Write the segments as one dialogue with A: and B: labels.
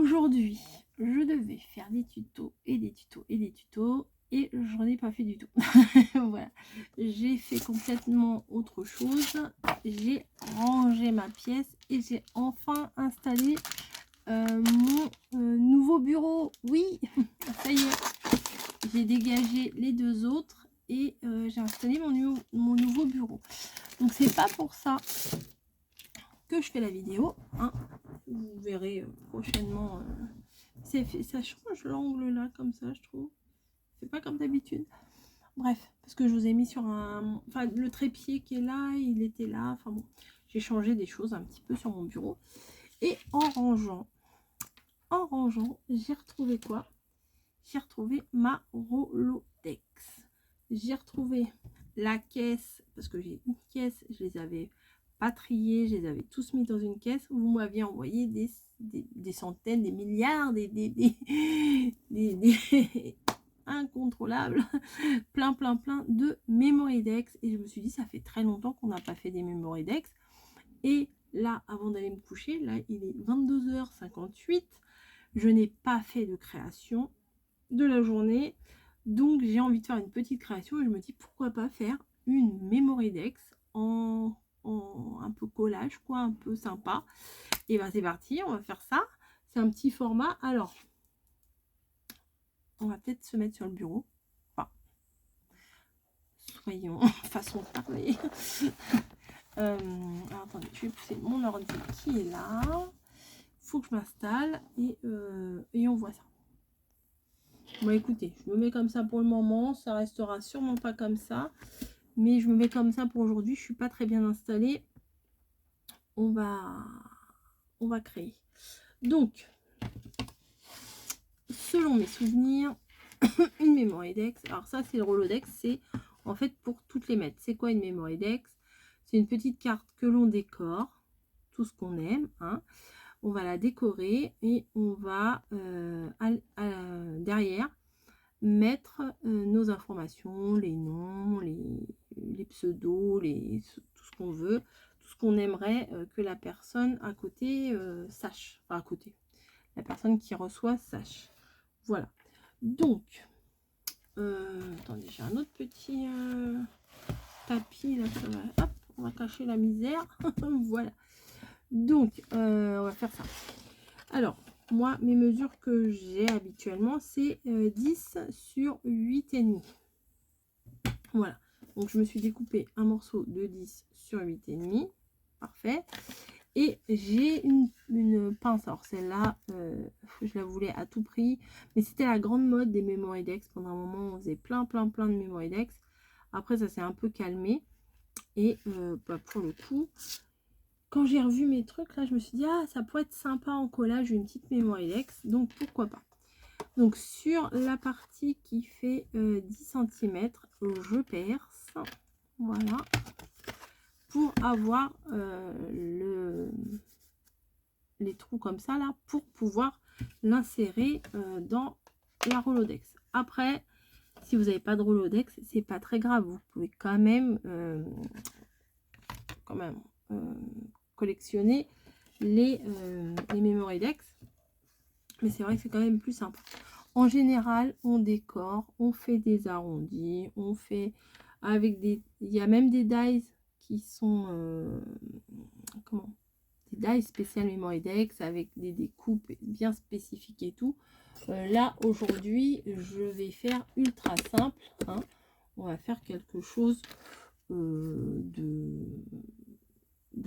A: Aujourd'hui, je devais faire des tutos et des tutos et des tutos et j'en ai pas fait du tout. Voilà, j'ai fait complètement autre chose. J'ai rangé ma pièce et j'ai enfin installé mon nouveau bureau. Oui, ça y est, j'ai dégagé les deux autres et j'ai installé mon nouveau bureau. Donc c'est pas pour ça que je fais la vidéo, hein. Vous verrez prochainement. Ça change l'angle là comme ça, je trouve. C'est pas comme d'habitude. Bref, parce que je vous ai mis sur un... Enfin, le trépied qui est là, il était là. Enfin bon, j'ai changé des choses un petit peu sur mon bureau. Et en rangeant, j'ai retrouvé quoi? J'ai retrouvé ma Rolodex. J'ai retrouvé la caisse, parce que j'ai une caisse, je les avais pas triés, je les avais tous mis dans une caisse. Vous m'aviez envoyé des centaines, des milliards, des incontrôlables, plein de Memorydex. Et je me suis dit, ça fait très longtemps qu'on n'a pas fait des Memorydex. Et là, avant d'aller me coucher, là, il est 22h58. Je n'ai pas fait de création de la journée. Donc, j'ai envie de faire une petite création et je me dis, pourquoi pas faire une Memorydex en un peu collage, quoi, un peu sympa. Et ben c'est parti, on va faire ça. C'est un petit format. Alors, on va peut-être se mettre sur le bureau. Enfin, soyons façon de parler. Alors, attendez, je vais pousser mon ordi qui est là. Faut que je m'installe et on voit ça. Bon, écoutez, je me mets comme ça pour le moment. Ça restera sûrement pas comme ça. Mais je me mets comme ça pour aujourd'hui. Je suis pas très bien installée. On va créer. Donc, selon mes souvenirs, une Memorydex. Alors ça, c'est le Rolodex. C'est en fait pour toutes les mettre. C'est quoi une Memorydex? C'est une petite carte que l'on décore. Tout ce qu'on aime. Hein. On va la décorer et on va derrière mettre nos informations, les noms, les pseudos, tout ce qu'on veut, tout ce qu'on aimerait que la personne à côté sache. Enfin, à côté. La personne qui reçoit sache. Voilà. Donc, attendez, j'ai un autre petit tapis là. Ça va, hop, on va cacher la misère. Voilà. Donc, on va faire ça. Alors, moi, mes mesures que j'ai habituellement, c'est 10 sur 8,5. Voilà. Donc, je me suis découpé un morceau de 10 sur 8,5. Parfait. Et j'ai une pince. Alors, celle-là, je la voulais à tout prix. Mais c'était la grande mode des Memorydex. Pendant un moment, on faisait plein de Memorydex. Après, ça s'est un peu calmé. Et pour le coup... Quand j'ai revu mes trucs, là, je me suis dit, ah, ça pourrait être sympa en collage, une petite Memorydex. Donc, pourquoi pas. Donc, sur la partie qui fait 10 cm, je perce. Voilà. Pour avoir les trous comme ça, là, pour pouvoir l'insérer dans la Rolodex. Après, si vous n'avez pas de Rolodex, c'est pas très grave. Vous pouvez quand même collectionner les Memorydex, mais c'est vrai que c'est quand même plus simple. En général, on décore, on fait des arrondis, on fait avec des... Il y a même des dies qui sont... des dies spéciales Memorydex avec des découpes bien spécifiques et tout. Là, aujourd'hui, je vais faire ultra simple. Hein. On va faire quelque chose de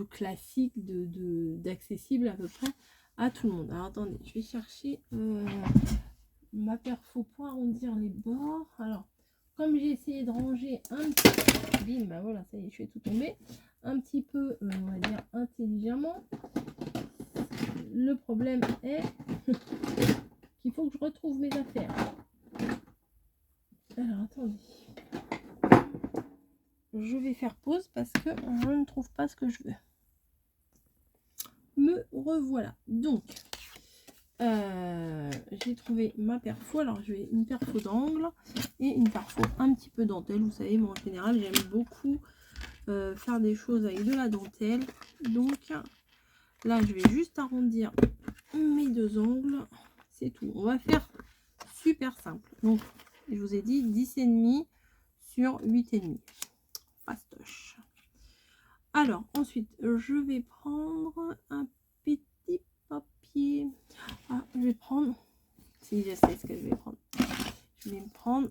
A: classique, d'accessible à peu près à tout le monde. Alors attendez, je vais chercher ma perfo pour arrondir les bords. Alors, comme j'ai essayé de ranger un petit... Bim, bah voilà, ça y est, je fais tout tomber. Un petit peu, on va dire, intelligemment. Le problème est qu'il faut que je retrouve mes affaires. Alors, attendez. Je vais faire pause parce que je ne trouve pas ce que je veux. Me revoilà. Donc, j'ai trouvé ma perfo. Alors, je vais une perfo d'angle et une perfo un petit peu dentelle. Vous savez, moi en général, j'aime beaucoup faire des choses avec de la dentelle. Donc, là, je vais juste arrondir mes 2 angles, c'est tout. On va faire super simple. Donc, je vous ai dit 10,5 sur 8,5. Fastoche. Alors, ensuite, je vais prendre un petit papier. Ah, je vais prendre... Si, je sais ce que je vais prendre. Je vais me prendre...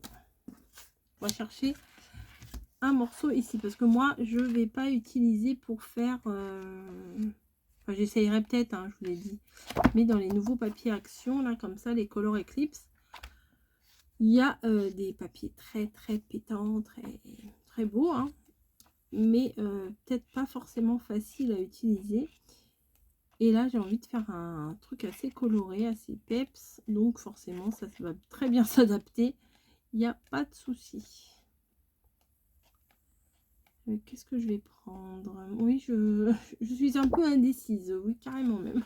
A: On va chercher un morceau ici. Parce que moi, je ne vais pas utiliser pour faire... Enfin, j'essayerai peut-être, hein, je vous l'ai dit. Mais dans les nouveaux papiers Action, là, comme ça, les Color Eclipse, il y a des papiers très, très pétants, très, très beaux, hein, mais peut-être pas forcément facile à utiliser. Et là, j'ai envie de faire un truc assez coloré, assez peps. Donc, forcément, ça va très bien s'adapter. Il n'y a pas de souci. Qu'est-ce que je vais prendre? Oui, je suis un peu indécise. Oui, carrément même.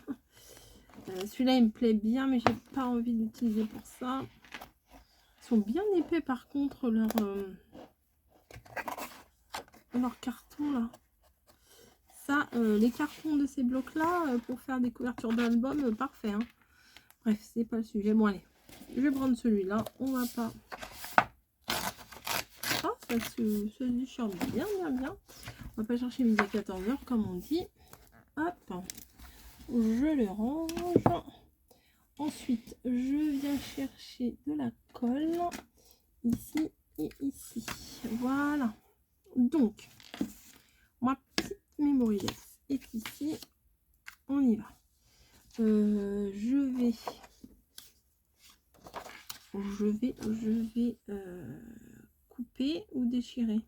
A: Celui-là, il me plaît bien, mais j'ai pas envie de l'utiliser pour ça. Ils sont bien épais, par contre, leur carton, là. Ça, les cartons de ces blocs-là, pour faire des couvertures d'albums, parfait. Hein. Bref, c'est pas le sujet. Bon, allez, je vais prendre celui-là. On va pas... Ah, ça se déchire bien, bien, bien. On va pas chercher midi à 14h, comme on dit. Hop, je le range. Ensuite, je viens chercher de la colle. Ici et ici. Voilà. Donc, ma petite mémoridex est ici. On y va. Je vais couper ou déchirer.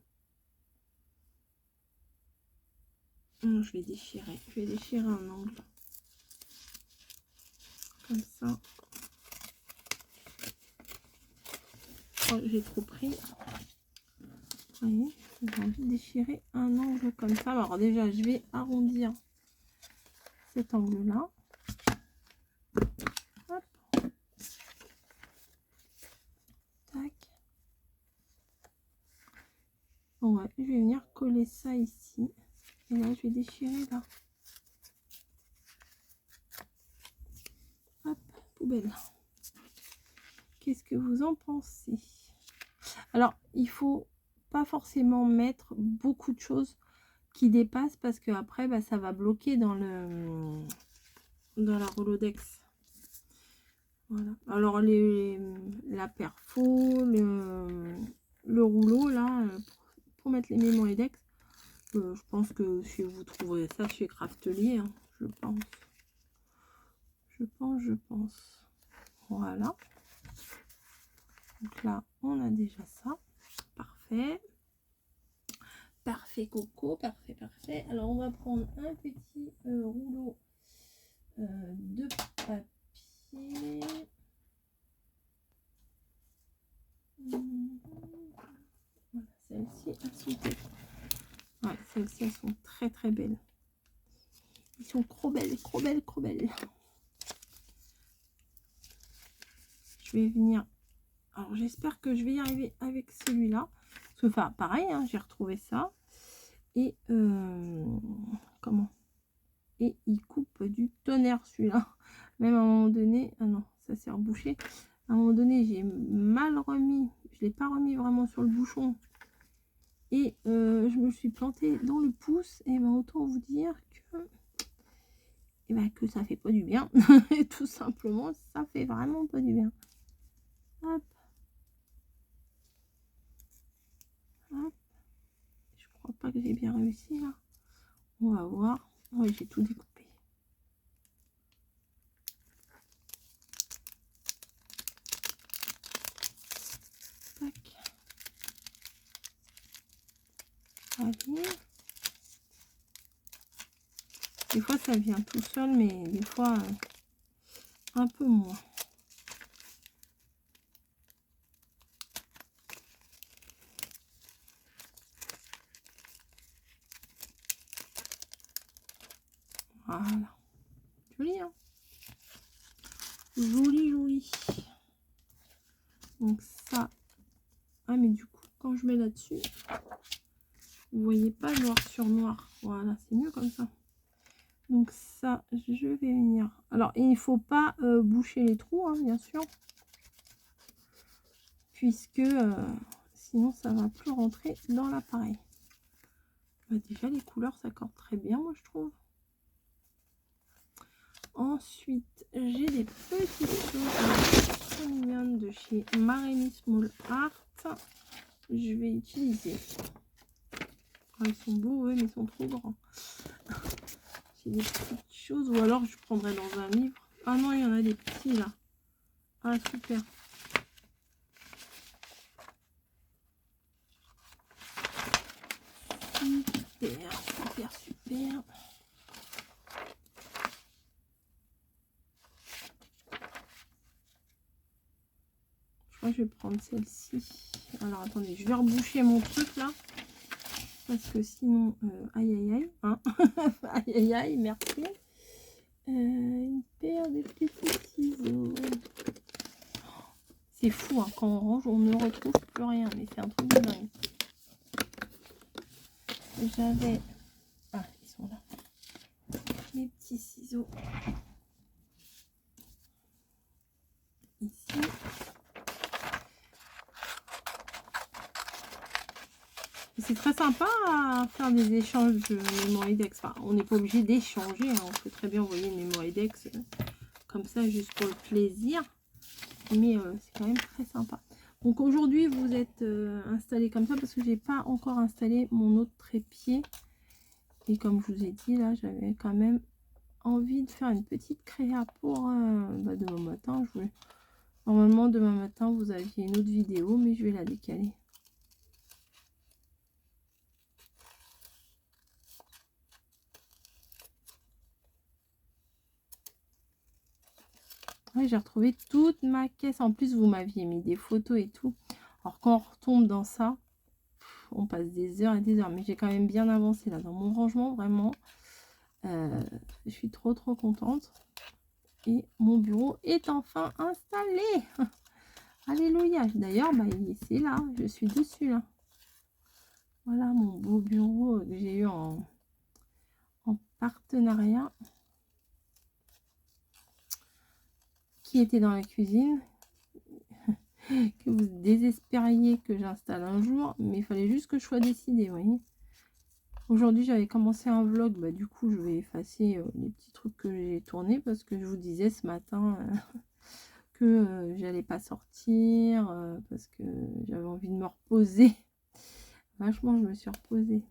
A: Non, je vais déchirer. Je vais déchirer un angle. Comme ça. Oh, j'ai trop pris. Vous voyez, j'ai envie de déchirer un angle comme ça. Alors déjà, je vais arrondir cet angle-là. Hop. Tac. Bon, ouais, je vais venir coller ça ici. Et là, je vais déchirer là. Hop, poubelle. Qu'est-ce que vous en pensez? Alors, il faut pas forcément mettre beaucoup de choses qui dépassent parce que après, bah, ça va bloquer dans la Rolodex. Voilà. Alors, la perfo, le rouleau, là, pour mettre les mémoridex, je pense que si vous trouverez ça chez Craftelier, hein, je pense. Je pense. Voilà. Donc là, on a déjà ça. Parfait. Parfait, Coco. Parfait, parfait. Alors, on va prendre un petit rouleau de papier. Voilà, celles-ci, ouais, celles-ci, elles sont très, très belles. Ils sont trop belles, trop belles, trop belles. Je vais venir... Alors, j'espère que je vais y arriver avec celui-là. Parce que, enfin, pareil, hein, j'ai retrouvé ça. Et, comment? Et il coupe du tonnerre, celui-là. Même à un moment donné... Ah non, ça s'est rebouché. À un moment donné, j'ai mal remis. Je ne l'ai pas remis vraiment sur le bouchon. Et je me suis plantée dans le pouce. Et ben, autant vous dire que... Et ben, que ça fait pas du bien. Et tout simplement, ça fait vraiment pas du bien. Hop. Hop. Je crois pas que j'ai bien réussi là. On va voir. Oui, j'ai tout découpé. Tac. Allez. Des fois ça vient tout seul, mais des fois un peu moins. Voilà. Joli, hein? Joli, joli. Donc ça... Ah, mais du coup, quand je mets là-dessus, vous voyez pas noir sur noir. Voilà, c'est mieux comme ça. Donc ça, je vais venir. Alors, il ne faut pas boucher les trous, hein, bien sûr. Puisque sinon, ça ne va plus rentrer dans l'appareil. Bah, déjà, les couleurs s'accordent très bien, moi, je trouve. Ensuite, j'ai des petites choses très mignonnes de chez Maremy Small Art. Je vais utiliser. Oh, ils sont beaux, eux, mais ils sont trop grands. J'ai des petites choses, ou alors je prendrai dans un livre. Ah non, il y en a des petits là. Ah, super. Super, super, super. Je crois que je vais prendre celle-ci. Alors, attendez, je vais reboucher mon truc là. Parce que sinon, aïe aïe aïe, hein. Aïe aïe aïe, merci. Une paire de petits ciseaux. C'est fou, hein, quand on range, on ne retrouve plus rien, mais c'est un truc de dingue. J'avais... Ah, ils sont là. Mes petits ciseaux. Ici. C'est très sympa à faire des échanges de mémoidex. Enfin, on n'est pas obligé d'échanger, hein. On peut très bien envoyer une mémoidex comme ça, juste pour le plaisir. Mais c'est quand même très sympa. Donc aujourd'hui, vous êtes installé comme ça parce que j'ai pas encore installé mon autre trépied. Et comme je vous ai dit, là, j'avais quand même envie de faire une petite créa pour demain matin. Normalement, demain matin, vous aviez une autre vidéo, mais je vais la décaler. Ouais, j'ai retrouvé toute ma caisse. En plus, vous m'aviez mis des photos et tout. Alors, quand on retombe dans ça, on passe des heures et des heures. Mais j'ai quand même bien avancé là dans mon rangement, vraiment. Je suis trop contente. Et mon bureau est enfin installé. Alléluia. D'ailleurs, bah, c'est là. Je suis dessus là. Voilà mon beau bureau que j'ai eu en partenariat. Qui était dans la cuisine. Que vous désespériez que j'installe un jour. Mais il fallait juste que je sois décidée, vous voyez. Aujourd'hui, j'avais commencé un vlog. Bah, du coup, je vais effacer les petits trucs que j'ai tournés. Parce que je vous disais ce matin... que j'allais pas sortir parce que j'avais envie de me reposer. Vachement, je me suis reposée.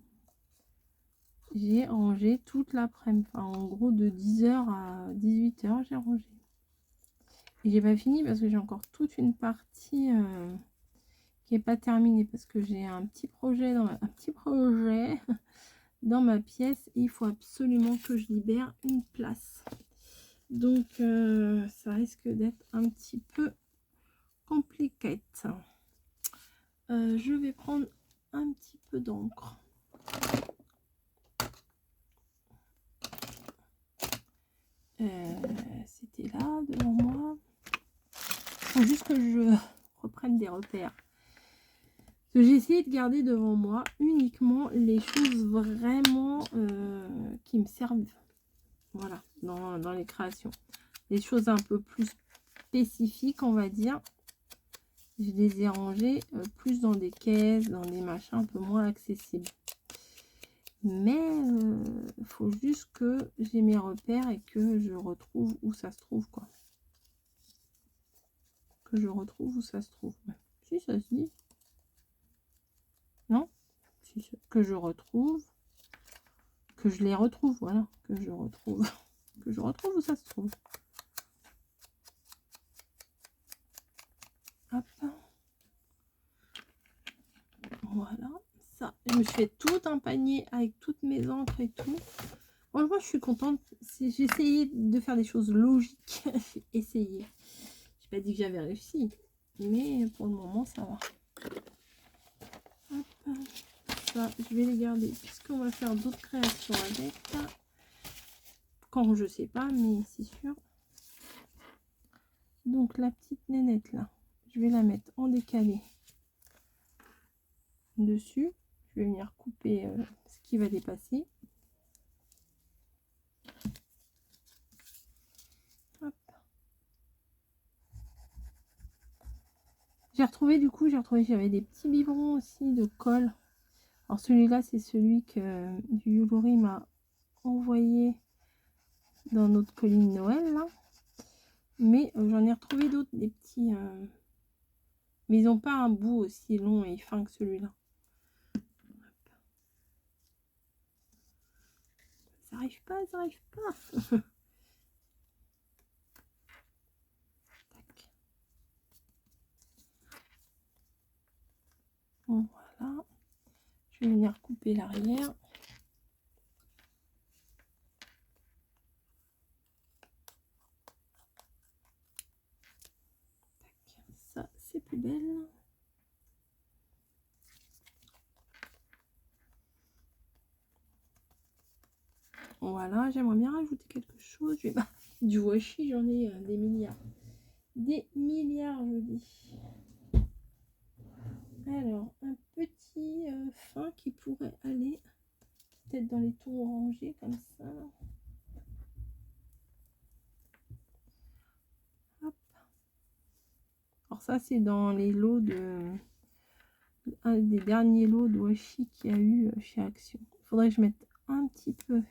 A: J'ai rangé toute l'après-midi. Enfin, en gros, de 10h à 18h, j'ai rangé. Et j'ai pas fini parce que j'ai encore toute une partie qui est pas terminée parce que j'ai un petit projet dans ma pièce et il faut absolument que je libère une place. Donc, ça risque d'être un petit peu compliqué. Je vais prendre un petit peu d'encre. C'était là devant moi. Il faut juste que je reprenne des repères. J'ai essayé de garder devant moi uniquement les choses vraiment qui me servent. Voilà, dans les créations. Les choses un peu plus spécifiques, on va dire. Je les ai rangées plus dans des caisses, dans des machins un peu moins accessibles. Mais il faut juste que j'ai mes repères et que je retrouve où ça se trouve, quoi. Que je retrouve où ça se trouve. Si, ça se dit. Non, si, que je retrouve. Que je les retrouve, voilà. Que je retrouve. Que je retrouve où ça se trouve. Hop. Voilà. Ça. Je me suis fait tout un panier avec toutes mes encres et tout. Franchement, je suis contente. J'ai essayé de faire des choses logiques. J'ai essayé. J'ai pas dit que j'avais réussi. Mais pour le moment, ça va. Hop. Ça, je vais les garder. Puisqu'on va faire d'autres créations avec. Quand je sais pas, mais c'est sûr. Donc, la petite nénette là. Je vais la mettre en décalé. Dessus. Je vais venir couper ce qui va dépasser. J'ai retrouvé, du coup, j'avais des petits biberons aussi de colle. Alors celui-là, c'est celui que du Yulori m'a envoyé dans notre colis de Noël, là. Mais j'en ai retrouvé d'autres, des petits... Mais ils n'ont pas un bout aussi long et fin que celui-là. Ça arrive pas, ça arrive pas. Tac. Bon, voilà. Je vais venir couper l'arrière. Ça, c'est plus belle. Voilà, j'aimerais bien rajouter quelque chose. Du washi, j'en ai des milliards. Des milliards, je dis. Alors, un petit fin qui pourrait aller peut-être dans les tons orangés, comme ça. Hop. Alors ça, c'est dans les lots de... un des derniers lots de washi qu'il y a eu chez Action. Il faudrait que je mette un petit peu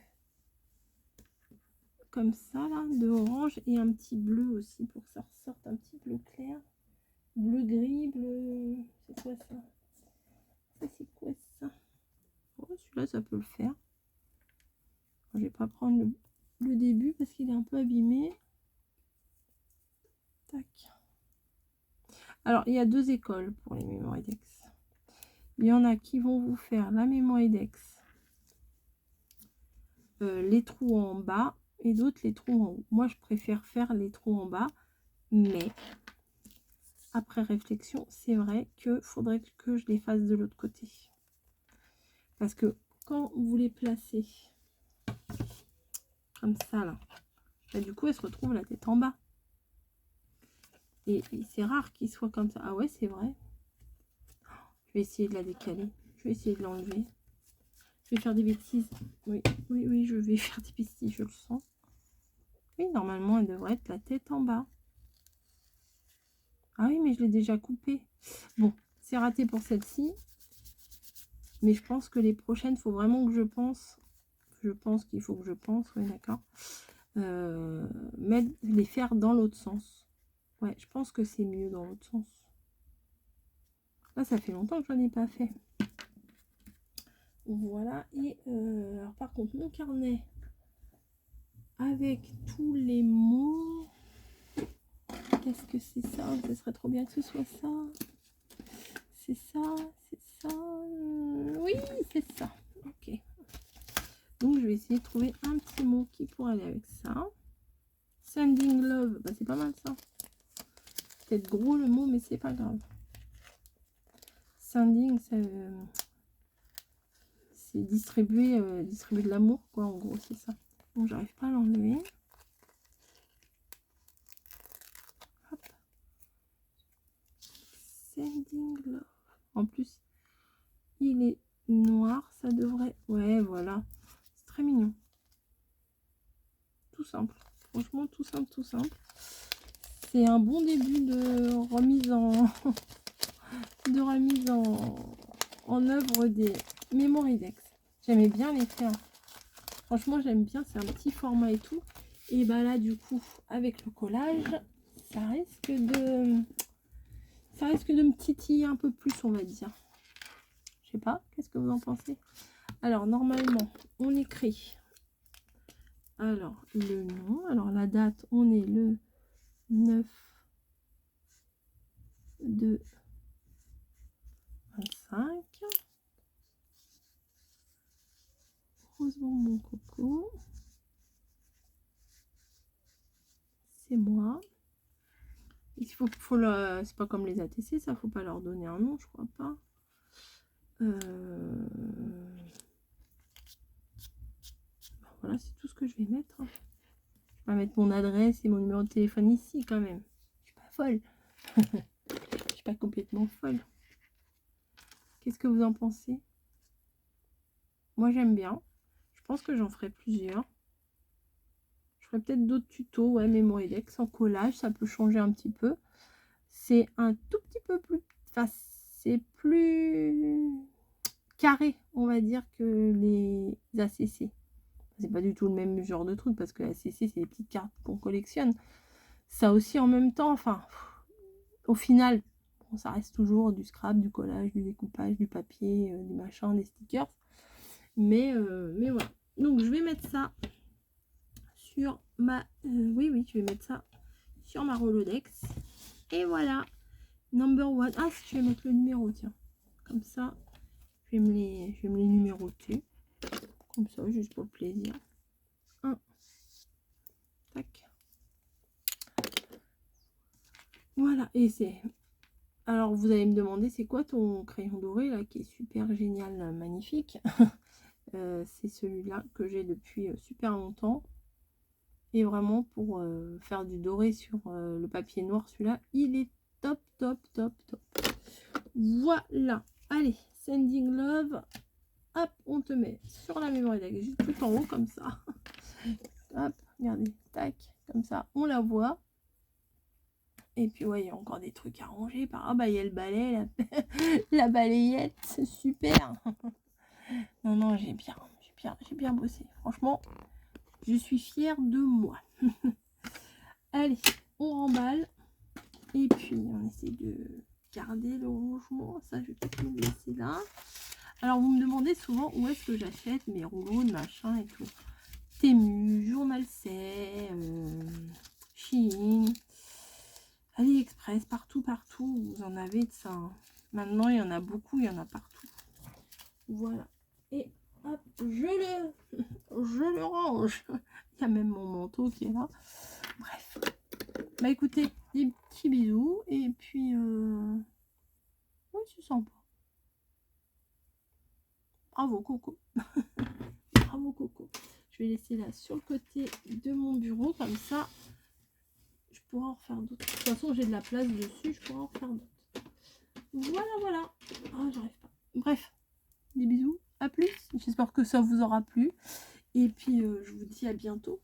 A: comme ça, là, de orange et un petit bleu aussi pour que ça ressorte un petit bleu clair. Bleu gris, bleu... c'est quoi ça? Ça, c'est quoi ça? Oh, celui-là, ça peut le faire. Je vais pas prendre le début parce qu'il est un peu abîmé. Tac. Alors, il y a deux écoles pour les Mémoridex. Il y en a qui vont vous faire la Mémoridex, les trous en bas, et d'autres les trous en haut. Moi, je préfère faire les trous en bas, mais après réflexion, c'est vrai que faudrait que je les fasse de l'autre côté. Parce que quand vous les placez comme ça, là, bah, du coup, elle se retrouve la tête en bas. Et c'est rare qu'il soit comme ça. Ah ouais, c'est vrai. Je vais essayer de la décaler. Je vais essayer de l'enlever. Je vais faire des bêtises. Oui, oui, oui, je vais faire des bêtises, je le sens. Oui, normalement, elle devrait être la tête en bas. Ah oui, mais je l'ai déjà coupée. Bon, c'est raté pour celle-ci. Mais je pense que les prochaines, il faut vraiment que je pense. Je pense qu'il faut que je pense, oui, d'accord. Les faire dans l'autre sens. Ouais, je pense que c'est mieux dans l'autre sens. Là, ça fait longtemps que je n'en ai pas fait. Voilà. Et alors, par contre, mon carnet avec tous les mots. Qu'est-ce que c'est ça? Ce serait trop bien que ce soit ça. C'est ça, c'est ça. Oui, c'est ça. Ok. Donc, je vais essayer de trouver un petit mot qui pourrait aller avec ça. Sending love, bah, c'est pas mal ça. Peut-être gros le mot, mais c'est pas grave. Sending, c'est distribuer, distribuer de l'amour, quoi, en gros, c'est ça. Bon, j'arrive pas à l'enlever. Hop. Sending love. En plus, il est noir, ça devrait... Ouais, voilà. C'est très mignon. Tout simple. Franchement, tout simple, tout simple. C'est un bon début de remise en... de remise en œuvre des Mémoridex. J'aimais bien les faire. Franchement, j'aime bien. C'est un petit format et tout. Et bah là, du coup, avec le collage, ça risque de me titiller un peu plus, on va dire. Je sais pas. Qu'est-ce que vous en pensez? Alors, normalement, on écrit... Alors, le nom. Alors, la date, on est le 9 de 25. Rose bonbon coco. C'est moi. Il faut c'est pas comme les ATC, ça, faut pas leur donner un nom, je crois pas. Voilà, c'est tout ce que je vais mettre. Je vais pas mettre mon adresse et mon numéro de téléphone ici quand même. Je suis pas folle. Je suis pas complètement folle. Qu'est-ce que vous en pensez? Moi, j'aime bien. Je pense que j'en ferai plusieurs. Je ferai peut-être d'autres tutos, ouais, Mémoridex en collage, ça peut changer un petit peu. c'est un tout petit peu plus, enfin, c'est plus carré, on va dire, que les ACC. C'est pas du tout le même genre de truc, parce que ACC, c'est les petites cartes qu'on collectionne. Ça aussi, en même temps, enfin, au final, bon, ça reste toujours du scrap, du collage, du découpage, du papier, du machin, des stickers. Mais voilà. Donc, je vais mettre ça sur ma... oui, je vais mettre ça sur ma Rolodex. Et voilà. Number one. Ah, si je vais mettre le numéro, tiens. Comme ça, je vais me les numéroter. Comme ça, juste pour le plaisir. 1. Tac. Voilà. Et c'est... Alors, vous allez me demander, c'est quoi ton crayon doré, là, qui est super génial, magnifique. C'est celui-là que j'ai depuis super longtemps. Et vraiment, pour faire du doré sur le papier noir, celui-là, il est top, top, top, top. Voilà. Allez, Sending Love. Hop, on te met sur la mémoire deck, juste tout en haut, comme ça. Hop, regardez, tac, comme ça, on la voit. Et puis, ouais, il y a encore des trucs à ranger. Ah, bah, il y a le balai, la balayette, c'est super. Non, non, j'ai bien bossé. Franchement, je suis fière de moi. Allez, on remballe. Et puis, on essaie de garder le rangement. Ça, je vais peut-être le laisser là. Alors, vous me demandez souvent où est-ce que j'achète mes rouleaux de machin et tout. Temu, Journal C, Shein, AliExpress, partout, vous en avez de ça. Hein. Maintenant, il y en a beaucoup, il y en a partout. Voilà. Et hop, je le range. Il y a même mon manteau qui est là. Bref. Bah écoutez, des petits bisous. Et puis, oui, c'est sympa. Bravo, Coco. Bravo, Coco. Je vais laisser là sur le côté de mon bureau, comme ça, je pourrai en refaire d'autres. De toute façon, j'ai de la place dessus, je pourrai en refaire d'autres. Voilà, voilà. Ah, j'arrive pas. Bref, des bisous, à plus. J'espère que ça vous aura plu. Et puis, je vous dis à bientôt.